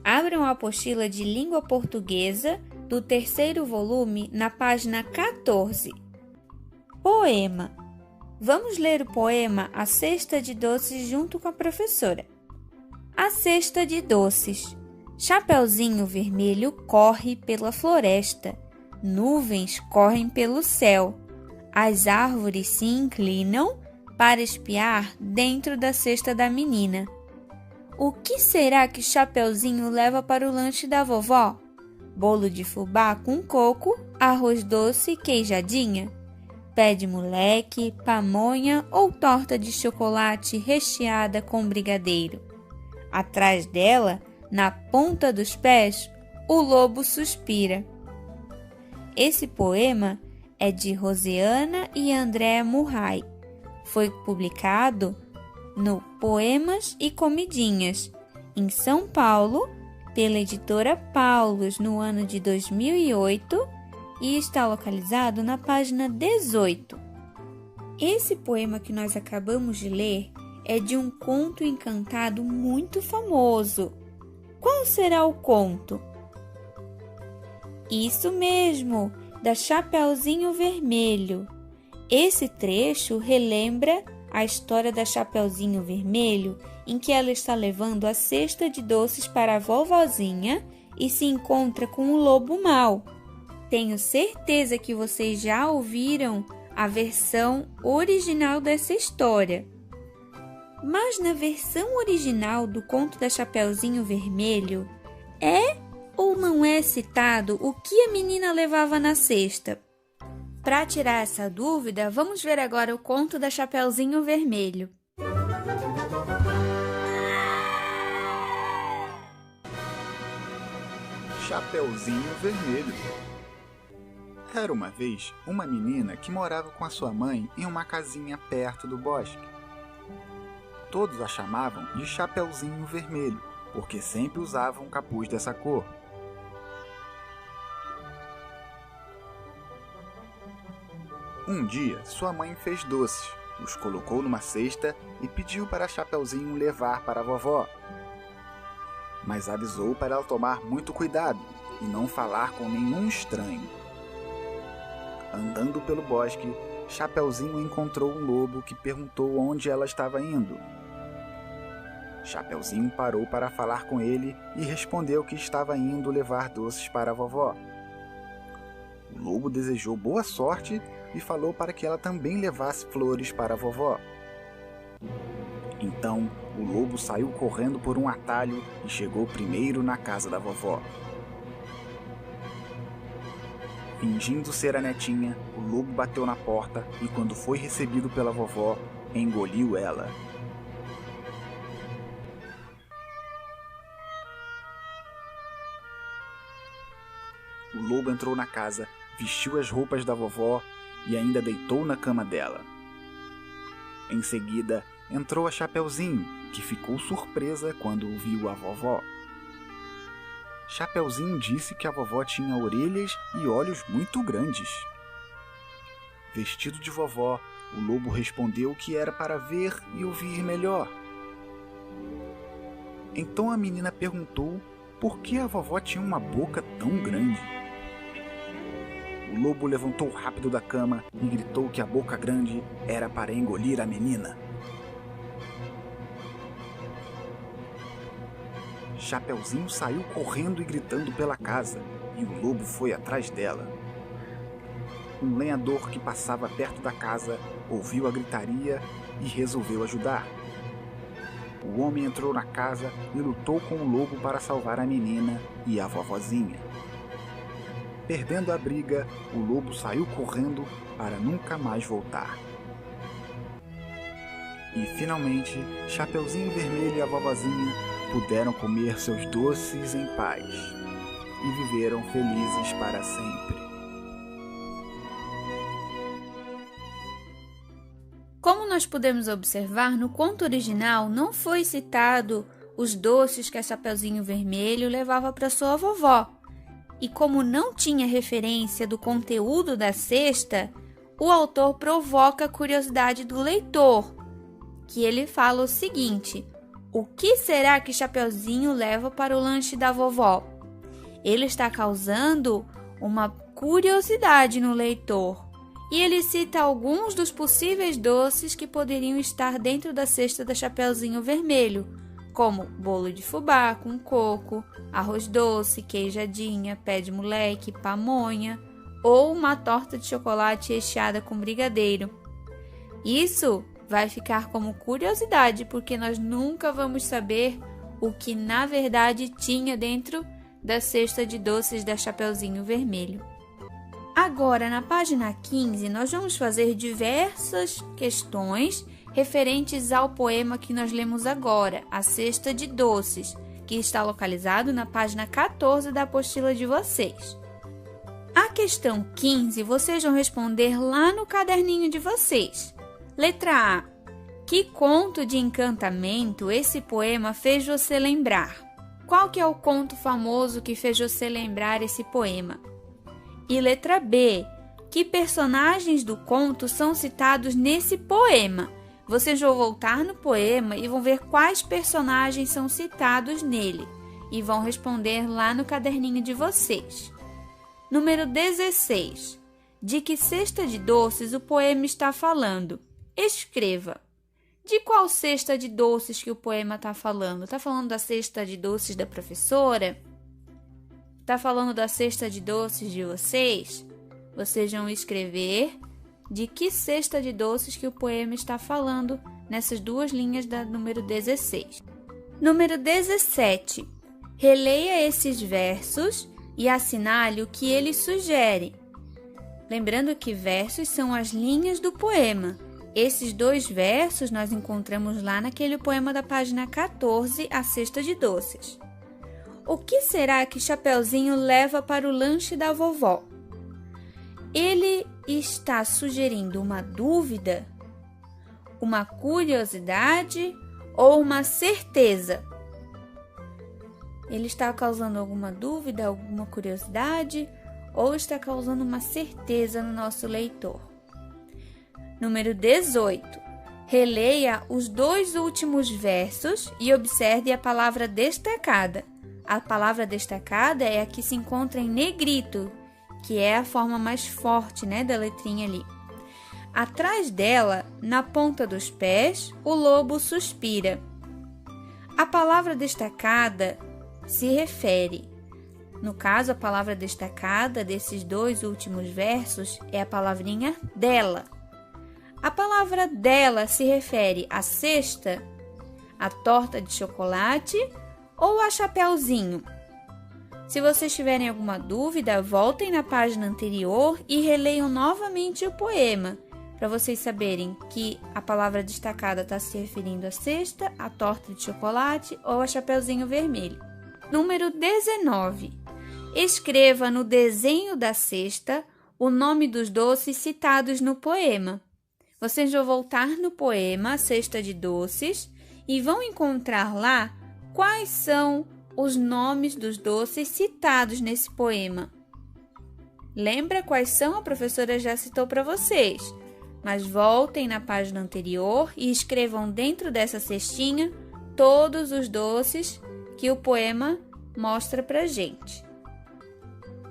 Abram a apostila de língua portuguesa do 3º volume na página 14. Poema. Vamos ler o poema A Cesta de Doces junto com a professora. A cesta de doces. Chapeuzinho vermelho corre pela floresta. Nuvens correm pelo céu. As árvores se inclinam para espiar dentro da cesta da menina. O que será que Chapeuzinho leva para o lanche da vovó? Bolo de fubá com coco, arroz doce e queijadinha? Pé de moleque, pamonha ou torta de chocolate recheada com brigadeiro? Atrás dela, na ponta dos pés, o lobo suspira. Esse poema é de Rosiana e Andréa Murray. Foi publicado no Poemas e Comidinhas, em São Paulo, pela editora Paulus, no ano de 2008, e está localizado na página 18. Esse poema que nós acabamos de ler é de um conto encantado muito famoso. Qual será o conto? Isso mesmo, da Chapeuzinho Vermelho. Esse trecho relembra a história da Chapeuzinho Vermelho, em que ela está levando a cesta de doces para a vovozinha e se encontra com o lobo mau. Tenho certeza que vocês já ouviram a versão original dessa história. Mas na versão original do conto da Chapeuzinho Vermelho, é ou não é citado o que a menina levava na cesta? Para tirar essa dúvida, vamos ver agora o conto da Chapeuzinho Vermelho. Chapeuzinho Vermelho. Era uma vez uma menina que morava com a sua mãe em uma casinha perto do bosque. Todos a chamavam de Chapeuzinho Vermelho, porque sempre usava um capuz dessa cor. Um dia, sua mãe fez doces, os colocou numa cesta e pediu para Chapeuzinho levar para a vovó. Mas avisou para ela tomar muito cuidado e não falar com nenhum estranho. Andando pelo bosque, Chapeuzinho encontrou um lobo que perguntou onde ela estava indo. Chapeuzinho parou para falar com ele e respondeu que estava indo levar doces para a vovó. O lobo desejou boa sorte e falou para que ela também levasse flores para a vovó. Então, o lobo saiu correndo por um atalho e chegou primeiro na casa da vovó. Fingindo ser a netinha, o lobo bateu na porta e, quando foi recebido pela vovó, engoliu ela. O lobo entrou na casa, vestiu as roupas da vovó e ainda deitou na cama dela. Em seguida, entrou a Chapeuzinho, que ficou surpresa quando viu a vovó. Chapeuzinho disse que a vovó tinha orelhas e olhos muito grandes. Vestido de vovó, o lobo respondeu que era para ver e ouvir melhor. Então a menina perguntou por que a vovó tinha uma boca tão grande. O lobo levantou rápido da cama e gritou que a boca grande era para engolir a menina. Chapeuzinho saiu correndo e gritando pela casa, e o lobo foi atrás dela. Um lenhador que passava perto da casa ouviu a gritaria e resolveu ajudar. O homem entrou na casa e lutou com o lobo para salvar a menina e a vovozinha. Perdendo a briga, o lobo saiu correndo para nunca mais voltar. E finalmente, Chapeuzinho Vermelho e a vovozinha puderam comer seus doces em paz e viveram felizes para sempre. Como nós podemos observar, no conto original não foi citado os doces que a Chapeuzinho Vermelho levava para sua vovó. E como não tinha referência do conteúdo da cesta, o autor provoca a curiosidade do leitor, que ele fala o seguinte: O que será que Chapeuzinho leva para o lanche da vovó? Ele está causando uma curiosidade no leitor e ele cita alguns dos possíveis doces que poderiam estar dentro da cesta da Chapeuzinho Vermelho, como bolo de fubá com coco, arroz doce, queijadinha, pé de moleque, pamonha ou uma torta de chocolate recheada com brigadeiro. Isso vai ficar como curiosidade, porque nós nunca vamos saber o que na verdade tinha dentro da cesta de doces da Chapeuzinho Vermelho. Agora, na página 15, nós vamos fazer diversas questões referentes ao poema que nós lemos agora, A Cesta de Doces, que está localizado na página 14 da apostila de vocês. A questão 15, vocês vão responder lá no caderninho de vocês. Letra A. Que conto de encantamento esse poema fez você lembrar? Qual que é o conto famoso que fez você lembrar esse poema? E letra B. Que personagens do conto são citados nesse poema? Vocês vão voltar no poema e vão ver quais personagens são citados nele e vão responder lá no caderninho de vocês. Número 16. De que cesta de doces o poema está falando? Escreva. De qual cesta de doces que o poema está falando? Está falando da cesta de doces da professora? Está falando da cesta de doces de vocês? Vocês vão escrever de que cesta de doces que o poema está falando nessas duas linhas da número 16. Número 17. Releia esses versos e assinale o que eles sugerem. Lembrando que versos são as linhas do poema. Esses dois versos nós encontramos lá naquele poema da página 14, A Cesta de Doces. O que será que Chapeuzinho leva para o lanche da vovó? Ele está sugerindo uma dúvida, uma curiosidade ou uma certeza? Ele está causando alguma dúvida, alguma curiosidade ou está causando uma certeza no nosso leitor? Número 18. Releia os dois últimos versos e observe a palavra destacada. A palavra destacada é a que se encontra em negrito, que é a forma mais forte, da letrinha ali. Atrás dela, na ponta dos pés, o lobo suspira. A palavra destacada se refere, no caso, a palavra destacada desses dois últimos versos é a palavrinha dela. A palavra dela se refere à cesta, à torta de chocolate ou a Chapeuzinho? Se vocês tiverem alguma dúvida, voltem na página anterior e releiam novamente o poema, para vocês saberem que a palavra destacada está se referindo à cesta, à torta de chocolate ou a Chapeuzinho Vermelho. Número 19. Escreva no desenho da cesta o nome dos doces citados no poema. Vocês vão voltar no poema, A Cesta de Doces, e vão encontrar lá quais são os nomes dos doces citados nesse poema. Lembra quais são? A professora já citou para vocês, mas voltem na página anterior e escrevam dentro dessa cestinha todos os doces que o poema mostra para gente.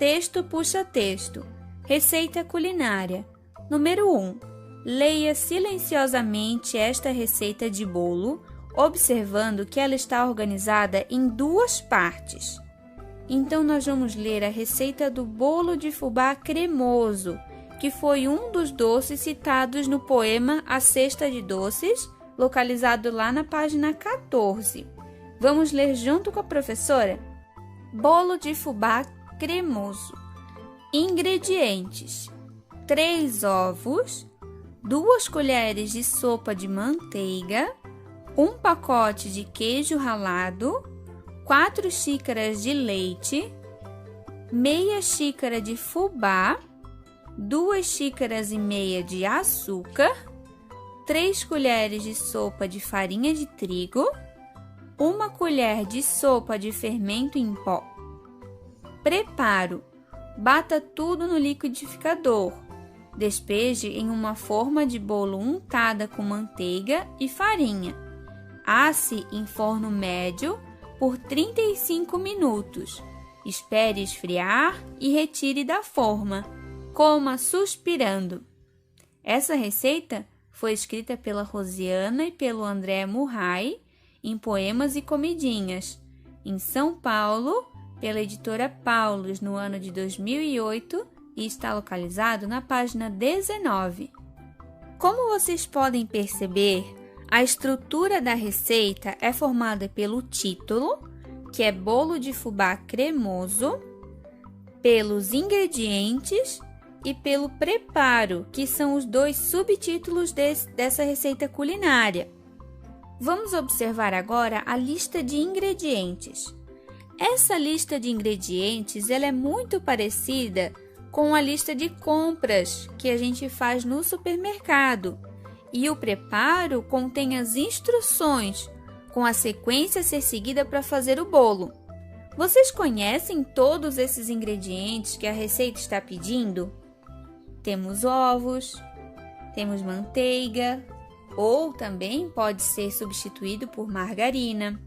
Texto puxa texto. Receita culinária. Número 1. Leia silenciosamente esta receita de bolo, observando que ela está organizada em duas partes. Então, nós vamos ler a receita do bolo de fubá cremoso, que foi um dos doces citados no poema A Cesta de Doces, localizado lá na página 14. Vamos ler junto com a professora? Bolo de fubá cremoso. Ingredientes: 3 ovos, 2 colheres de sopa de manteiga, 1 pacote de queijo ralado, 4 xícaras de leite, meia xícara de fubá, 2 xícaras e meia de açúcar, 3 colheres de sopa de farinha de trigo, 1 colher de sopa de fermento em pó. Preparo: bata tudo no liquidificador. Despeje em uma forma de bolo untada com manteiga e farinha. Asse em forno médio por 35 minutos. Espere esfriar e retire da forma. Coma suspirando. Essa receita foi escrita pela Rosiana e pelo André Murray em Poemas e Comidinhas, em São Paulo, pela editora Paulus no ano de 2008 e está localizado na página 19. Como vocês podem perceber, a estrutura da receita é formada pelo título, que é bolo de fubá cremoso, pelos ingredientes e pelo preparo, que são os dois subtítulos dessa receita culinária. Vamos observar agora a lista de ingredientes. Essa lista de ingredientes ela é muito parecida com a lista de compras que a gente faz no supermercado. E o preparo contém as instruções, com a sequência a ser seguida para fazer o bolo. Vocês conhecem todos esses ingredientes que a receita está pedindo? Temos ovos, temos manteiga, ou também pode ser substituído por margarina.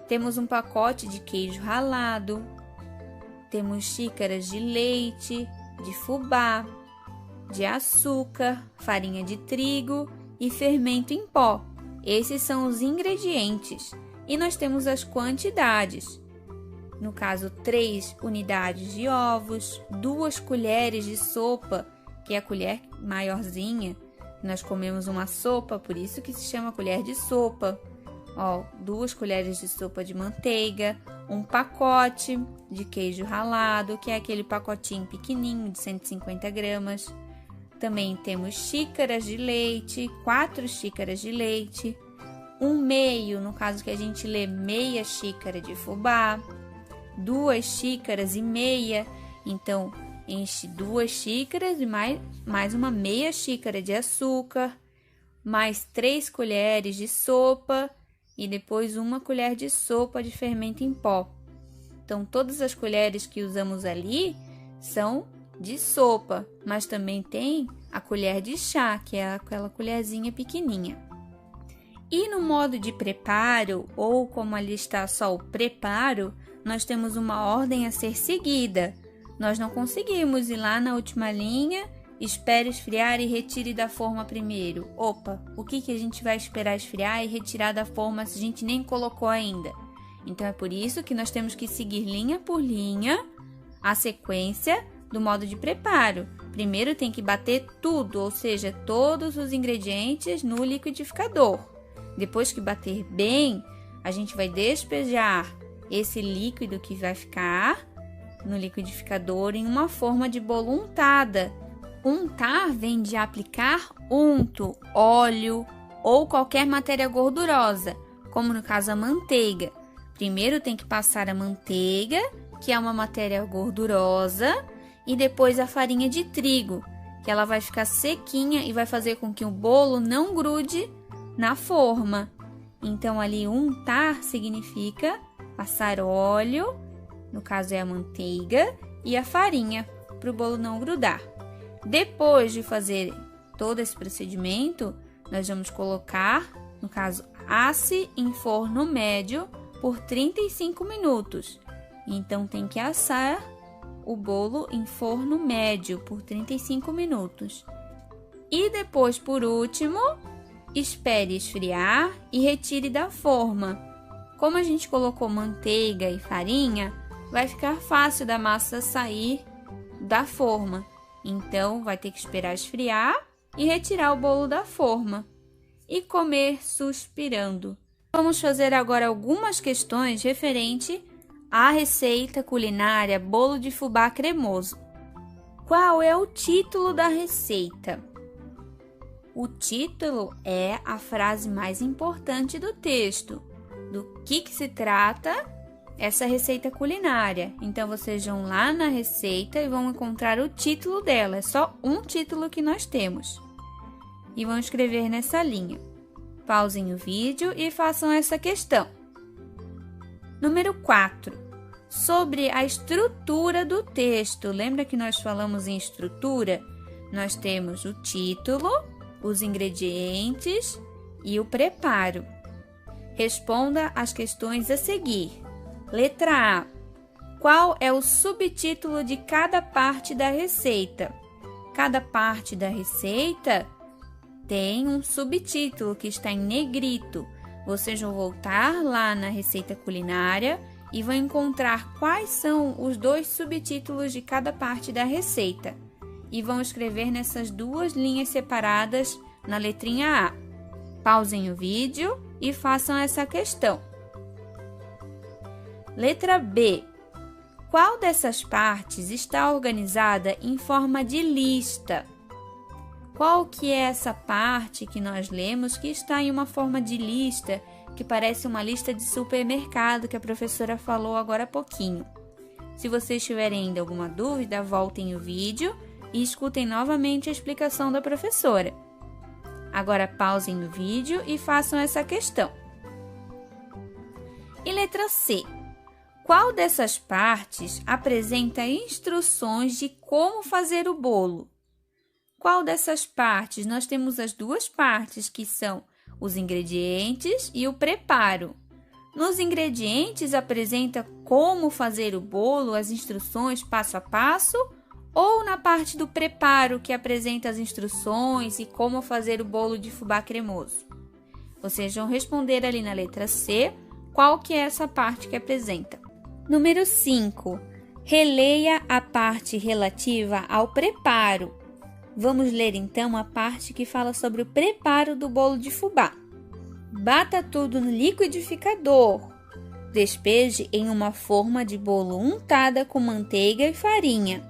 Temos um pacote de queijo ralado, temos xícaras de leite, de fubá, de açúcar, farinha de trigo e fermento em pó. Esses são os ingredientes. E nós temos as quantidades. No caso, 3 unidades de ovos, 2 colheres de sopa, que é a colher maiorzinha. Nós comemos uma sopa, por isso que se chama colher de sopa. 2 colheres de sopa de manteiga, um pacote de queijo ralado, que é aquele pacotinho pequenininho de 150 gramas. Também temos xícaras de leite, 4 xícaras de leite, no caso que a gente lê meia xícara de fubá, 2 xícaras e meia, então enche 2 xícaras e mais uma meia xícara de açúcar, mais 3 colheres de sopa e depois 1 colher de sopa de fermento em pó. Então, todas as colheres que usamos ali são de sopa, mas também tem a colher de chá, que é aquela colherzinha pequenininha. E no modo de preparo, ou como ali está só o preparo, nós temos uma ordem a ser seguida. Nós não conseguimos ir lá na última linha, espere esfriar e retire da forma primeiro. Opa, o que a gente vai esperar esfriar e retirar da forma se a gente nem colocou ainda? Então, é por isso que nós temos que seguir linha por linha a sequência do modo de preparo. Primeiro tem que bater tudo, ou seja, todos os ingredientes no liquidificador. Depois que bater bem, a gente vai despejar esse líquido que vai ficar no liquidificador em uma forma de bolo untada. Untar vem de aplicar unto, óleo ou qualquer matéria gordurosa, como no caso a manteiga. Primeiro tem que passar a manteiga, que é uma matéria gordurosa, e depois a farinha de trigo, que ela vai ficar sequinha e vai fazer com que o bolo não grude na forma. Então, ali untar significa passar óleo, no caso é a manteiga, e a farinha, para o bolo não grudar. Depois de fazer todo esse procedimento, nós vamos colocar, no caso, asse em forno médio por 35 minutos. Então, tem que assar o bolo em forno médio por 35 minutos. E depois, por último, espere esfriar e retire da forma. Como a gente colocou manteiga e farinha, vai ficar fácil da massa sair da forma. Então, vai ter que esperar esfriar e retirar o bolo da forma. E comer suspirando. Vamos fazer agora algumas questões referente à receita culinária bolo de fubá cremoso. Qual é o título da receita? O título é a frase mais importante do texto. Do que se trata essa receita culinária? Então, vocês vão lá na receita e vão encontrar o título dela. É só um título que nós temos. E vão escrever nessa linha. Pausem o vídeo e façam essa questão. Número 4. Sobre a estrutura do texto. Lembra que nós falamos em estrutura? Nós temos o título, os ingredientes e o preparo. Responda as questões a seguir. Letra A. Qual é o subtítulo de cada parte da receita? Cada parte da receita tem um subtítulo que está em negrito. Vocês vão voltar lá na receita culinária e vão encontrar quais são os 2 subtítulos de cada parte da receita. E vão escrever nessas 2 linhas separadas na letrinha A. Pausem o vídeo e façam essa questão. Letra B. Qual dessas partes está organizada em forma de lista? Qual que é essa parte que nós lemos que está em uma forma de lista, que parece uma lista de supermercado que a professora falou agora há pouquinho? Se vocês tiverem ainda alguma dúvida, voltem o vídeo e escutem novamente a explicação da professora. Agora pausem o vídeo e façam essa questão. E letra C. Qual dessas partes apresenta instruções de como fazer o bolo? Qual dessas partes? Nós temos as 2 partes, que são os ingredientes e o preparo. Nos ingredientes apresenta como fazer o bolo, as instruções passo a passo, ou na parte do preparo que apresenta as instruções e como fazer o bolo de fubá cremoso? Vocês vão responder ali na letra C qual que é essa parte que apresenta. Número 5. Releia a parte relativa ao preparo. Vamos ler então a parte que fala sobre o preparo do bolo de fubá. Bata tudo no liquidificador. Despeje em uma forma de bolo untada com manteiga e farinha.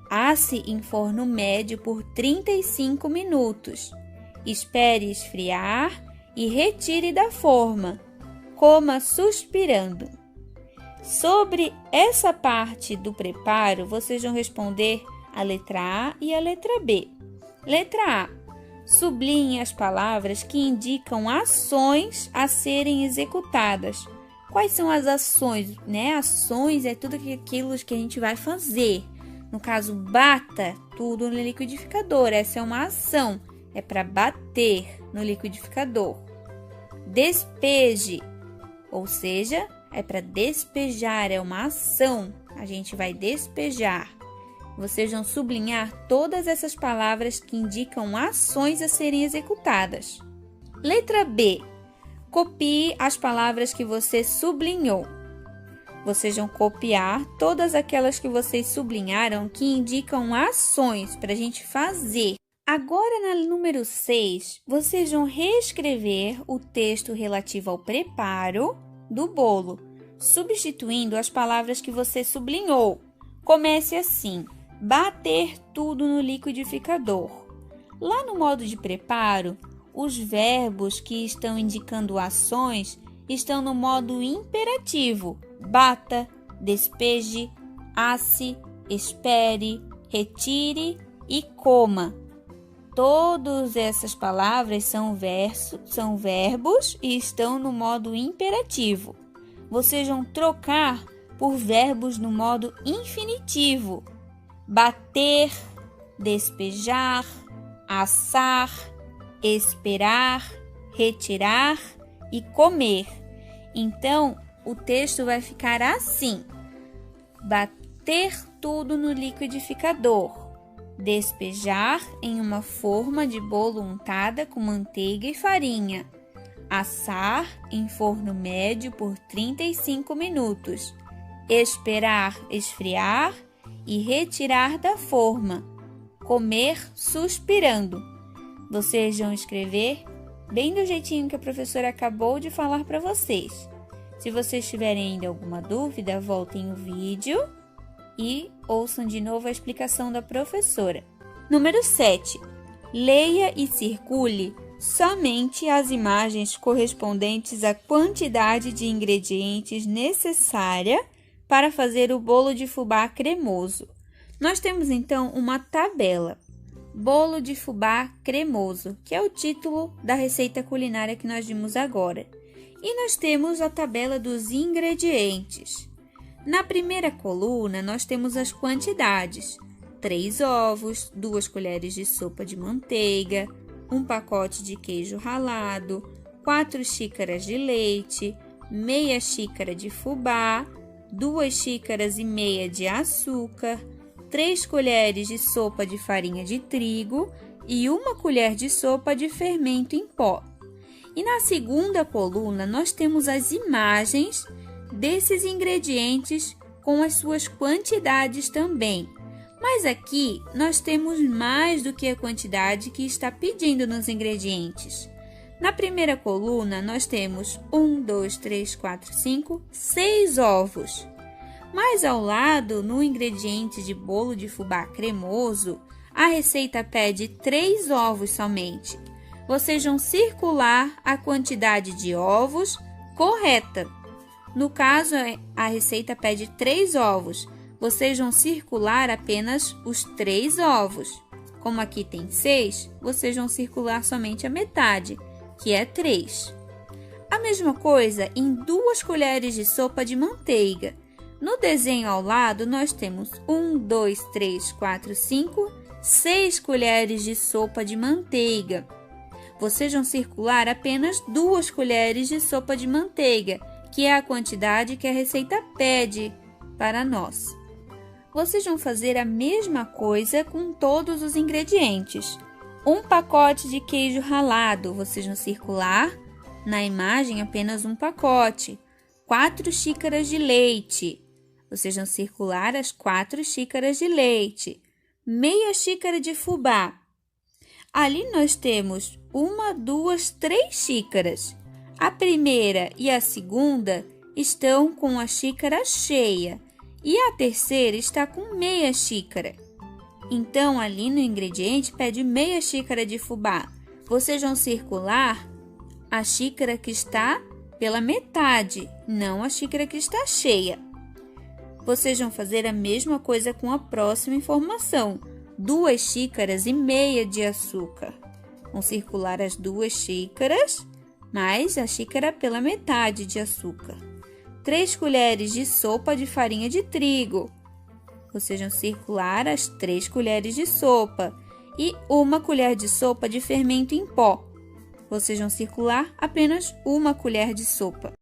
Asse em forno médio por 35 minutos. Espere esfriar e retire da forma. Coma suspirando. Sobre essa parte do preparo, vocês vão responder a letra A e a letra B. Letra A. Sublinhe as palavras que indicam ações a serem executadas. Quais são as ações? Ações é tudo aquilo que a gente vai fazer. No caso, bata tudo no liquidificador. Essa é uma ação. É para bater no liquidificador. Despeje, ou seja, é para despejar, é uma ação. A gente vai despejar. Vocês vão sublinhar todas essas palavras que indicam ações a serem executadas. Letra B. Copie as palavras que você sublinhou. Vocês vão copiar todas aquelas que vocês sublinharam que indicam ações para a gente fazer. Agora, na número 6, vocês vão reescrever o texto relativo ao preparo do bolo, substituindo as palavras que você sublinhou. Comece assim: bater tudo no liquidificador. Lá no modo de preparo, os verbos que estão indicando ações estão no modo imperativo: bata, despeje, asse, espere, retire e coma. Todas essas palavras são verbos e estão no modo imperativo. Vocês vão trocar por verbos no modo infinitivo: bater, despejar, assar, esperar, retirar e comer. Então, o texto vai ficar assim: bater tudo no liquidificador. Despejar em uma forma de bolo untada com manteiga e farinha. Assar em forno médio por 35 minutos. Esperar esfriar e retirar da forma. Comer suspirando. Vocês vão escrever bem do jeitinho que a professora acabou de falar para vocês. Se vocês tiverem ainda alguma dúvida, voltem o vídeo e ouçam de novo a explicação da professora. Número 7. Leia e circule somente as imagens correspondentes à quantidade de ingredientes necessária para fazer o bolo de fubá cremoso. Nós temos então uma tabela: bolo de fubá cremoso, que é o título da receita culinária que nós vimos agora. E nós temos a tabela dos ingredientes. Na primeira coluna, nós temos as quantidades: 3 ovos, 2 colheres de sopa de manteiga, 1 pacote de queijo ralado, 4 xícaras de leite, meia xícara de fubá, 2 xícaras e meia de açúcar, 3 colheres de sopa de farinha de trigo e 1 colher de sopa de fermento em pó. E na segunda coluna, nós temos as imagens desses ingredientes com as suas quantidades também. Mas aqui, nós temos mais do que a quantidade que está pedindo nos ingredientes. Na primeira coluna, nós temos 1, 2, 3, 4, 5, 6 ovos. Mas ao lado, no ingrediente de bolo de fubá cremoso, a receita pede 3 ovos somente. Vocês vão circular a quantidade de ovos correta. No caso, a receita pede 3 ovos. Vocês vão circular apenas os 3 ovos. Como aqui tem 6, vocês vão circular somente a metade, que é 3. A mesma coisa em 2 colheres de sopa de manteiga. No desenho ao lado, nós temos 1, 2, 3, 4, 5, 6 colheres de sopa de manteiga. Vocês vão circular apenas 2 colheres de sopa de manteiga, que é a quantidade que a receita pede para nós. Vocês vão fazer a mesma coisa com todos os ingredientes. 1 pacote de queijo ralado, vocês vão circular na imagem apenas 1 pacote. 4 xícaras de leite, vocês vão circular as 4 xícaras de leite. Meia xícara de fubá. Ali nós temos 1, 2, 3 xícaras. A primeira e a segunda estão com a xícara cheia e a terceira está com meia xícara. Então, ali no ingrediente pede meia xícara de fubá. Vocês vão circular a xícara que está pela metade, não a xícara que está cheia. Vocês vão fazer a mesma coisa com a próxima informação. 2 xícaras e meia de açúcar. Vão circular as 2 xícaras, mais a xícara pela metade de açúcar. 3 colheres de sopa de farinha de trigo. Vocês vão circular as 3 colheres de sopa e 1 colher de sopa de fermento em pó. Vocês vão circular apenas 1 colher de sopa.